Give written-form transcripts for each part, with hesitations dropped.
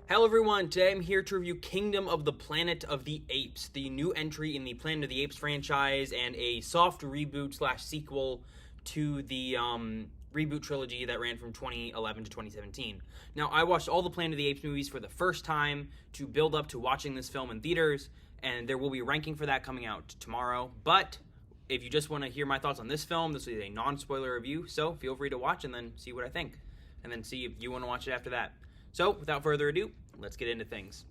Hello everyone, today I'm here to review Kingdom of the Planet of the Apes, the new entry in the Planet of the Apes franchise and a soft reboot slash sequel to the reboot trilogy that ran from 2011 to 2017. Now, I watched all the Planet of the Apes movies for the first time to build up to watching this film in theaters, and there will be a ranking for that coming out tomorrow. But if you just want to hear my thoughts on this film, this is a non-spoiler review, so feel free to watch and then see what I think, and then see if you want to watch it after that. So, without further ado, let's get into things.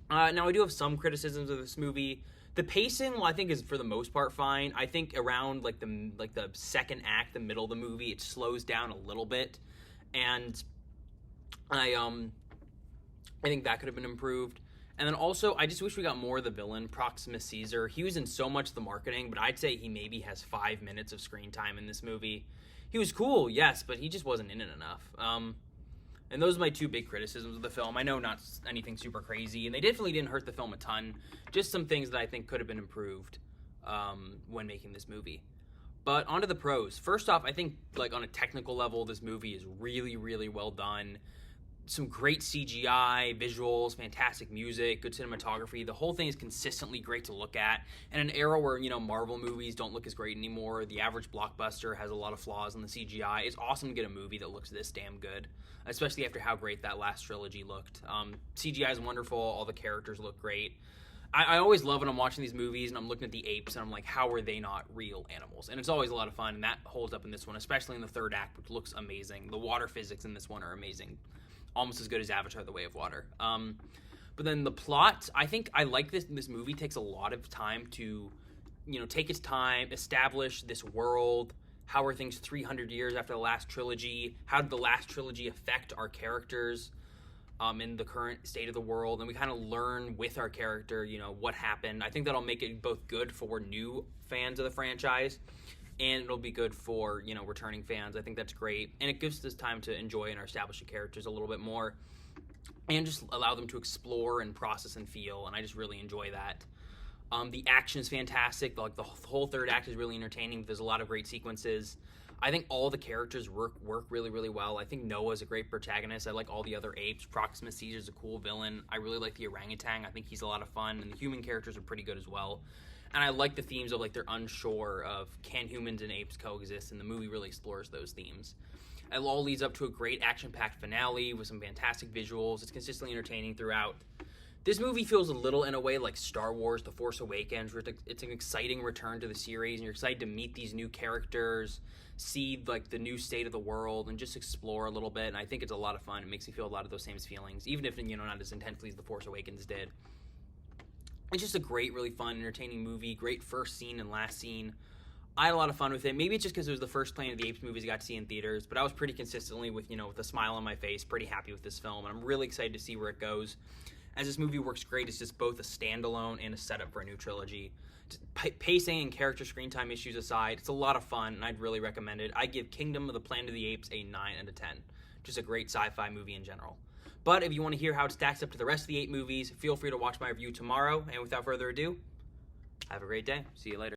Now, I do have some criticisms of this movie. The pacing, well, I think is for the most part fine. I think around the second act, the middle of the movie, it slows down a little bit, and I think that could have been improved. And then also, I just wish we got more of the villain, Proximus Caesar. He was in so much of the marketing, but I'd say he maybe has 5 minutes of screen time in this movie. He was cool, yes, but he just wasn't in it enough. And those are my two big criticisms of the film. I know not anything super crazy, and they definitely didn't hurt the film a ton. Just some things that I think could have been improved when making this movie. But onto the pros. First off, I think on a technical level, this movie is really, really well done. Some great CGI, visuals, fantastic music, good cinematography. The whole thing is consistently great to look at. In an era where, Marvel movies don't look as great anymore, the average blockbuster has a lot of flaws in the CGI. It's awesome to get a movie that looks this damn good, especially after how great that last trilogy looked. CGI is wonderful. All the characters look great. I always love when I'm watching these movies and I'm looking at the apes and I'm like, how are they not real animals? And it's always a lot of fun, and that holds up in this one, especially in the third act, which looks amazing. The water physics in this one are amazing. Almost as good as Avatar: The Way of Water. But then the plot, I think I like this. This movie takes a lot of time to, take its time, establish this world. How are things 300 years after the last trilogy? How did the last trilogy affect our characters in the current state of the world? And we kind of learn with our character, what happened. I think that'll make it both good for new fans of the franchise, and it'll be good for, returning fans. I think that's great. And it gives us time to enjoy and establish the characters a little bit more and just allow them to explore and process and feel, and I just really enjoy that. The action is fantastic. The whole third act is really entertaining. There's a lot of great sequences. I think all the characters work really, really well. I think Noah's a great protagonist. I like all the other apes. Proximus Caesar's a cool villain. I really like the orangutan. I think he's a lot of fun, and the human characters are pretty good as well. And I like the themes of they're unsure of can humans and apes coexist, and the movie really explores those themes. It all leads up to a great action-packed finale with some fantastic visuals. It's consistently entertaining throughout. This movie feels a little, in a way, like Star Wars: The Force Awakens, where it's an exciting return to the series, and you're excited to meet these new characters, see the new state of the world, and just explore a little bit. And I think it's a lot of fun. It makes me feel a lot of those same feelings, even if not as intensely as The Force Awakens did. It's just a great, really fun, entertaining movie. Great first scene and last scene. I had a lot of fun with it. Maybe it's just because it was the first Planet of the Apes movies I got to see in theaters, but I was pretty consistently with a smile on my face, pretty happy with this film, and I'm really excited to see where it goes. As this movie works great, it's just both a standalone and a setup for a new trilogy. Pacing and character screen time issues aside, it's a lot of fun, and I'd really recommend it. I give Kingdom of the Planet of the Apes a 9 out of 10. Just a great sci-fi movie in general. But if you want to hear how it stacks up to the rest of the 8 movies, feel free to watch my review tomorrow. And without further ado, have a great day. See you later.